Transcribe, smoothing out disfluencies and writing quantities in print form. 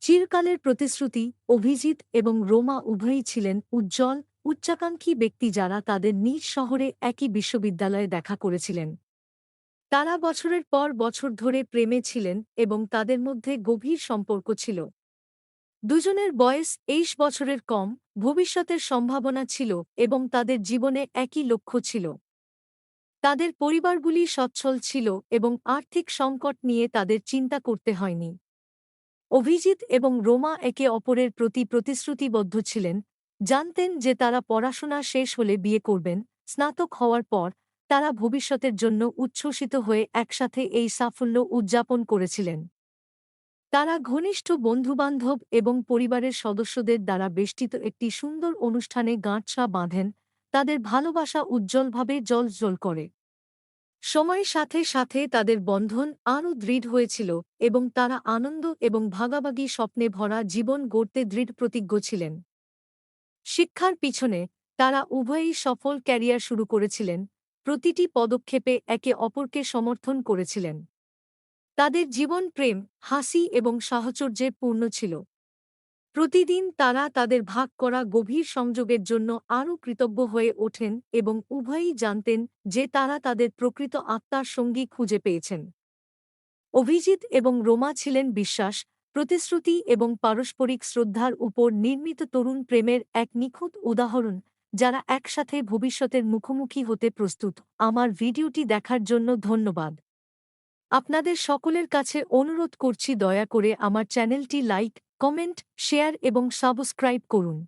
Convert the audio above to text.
চিরকালের প্রতিশ্রুতি। অভিজিৎ এবং রোমা উভয়ই ছিলেন উজ্জ্বল, উচ্চাকাঙ্ক্ষী ব্যক্তি যারা তাদের নিজ শহরে একই বিশ্ববিদ্যালয়ে দেখা করেছিলেন। তারা বছরের পর বছর ধরে প্রেমে ছিলেন এবং তাদের মধ্যে গভীর সম্পর্ক ছিল। দুজনের বয়স ২৩ বছরের কম, ভবিষ্যতের সম্ভাবনা ছিল এবং তাদের জীবনে একই লক্ষ্য ছিল। তাদের পরিবারগুলি সচ্ছল ছিল এবং আর্থিক সংকট নিয়ে তাদের চিন্তা করতে হয়নি। অভিজিৎ এবং রোমা একে অপরের প্রতি প্রতিশ্রুতিবদ্ধ ছিলেন, জানতেন যে তারা পড়াশোনা শেষ হলে বিয়ে করবেন। স্নাতক হওয়ার পর তারা ভবিষ্যতের জন্য উচ্ছ্বসিত হয়ে একসাথে এই সাফল্য উদযাপন করেছিলেন। তারা ঘনিষ্ঠ বন্ধুবান্ধব এবং পরিবারের সদস্যদের দ্বারা বেষ্টিত একটি সুন্দর অনুষ্ঠানে গাঁটছড়া বাঁধেন, তাদের ভালোবাসা উজ্জ্বলভাবে জ্বলজ্বল করে। সময়ের সাথে সাথে তাদের বন্ধন আরও দৃঢ় হয়েছিল এবং তারা আনন্দ এবং ভাগাভাগি স্বপ্নে ভরা জীবন গড়তে দৃঢ়প্রতিজ্ঞ ছিলেন। শিক্ষার পিছনে তারা উভয়ই সফল ক্যারিয়ার শুরু করেছিলেন, প্রতিটি পদক্ষেপে একে অপরকে সমর্থন করেছিলেন। তাদের জীবন প্রেম, হাসি এবং সাহচর্যে পূর্ণ ছিল। প্রতিদিন তারা তাদের ভাগ করা গভীর সংযোগের জন্য আরও কৃতজ্ঞ হয়ে ওঠেন এবং উভয়ই জানতেন যে তারা তাদের প্রকৃত আত্মার সঙ্গী খুঁজে পেয়েছেন। অভিজিৎ এবং রোমা ছিলেন বিশ্বাস, প্রতিশ্রুতি এবং পারস্পরিক শ্রদ্ধার উপর নির্মিত তরুণ প্রেমের এক নিখুঁত উদাহরণ, যারা একসাথে ভবিষ্যতের মুখোমুখি হতে প্রস্তুত। আমার ভিডিওটি দেখার জন্য ধন্যবাদ। আপনাদের সকলের কাছে অনুরোধ করছি দয়া করে আমার চ্যানেলটি লাইক, কমেন্ট, শেয়ার এবং সাবস্ক্রাইব করুন।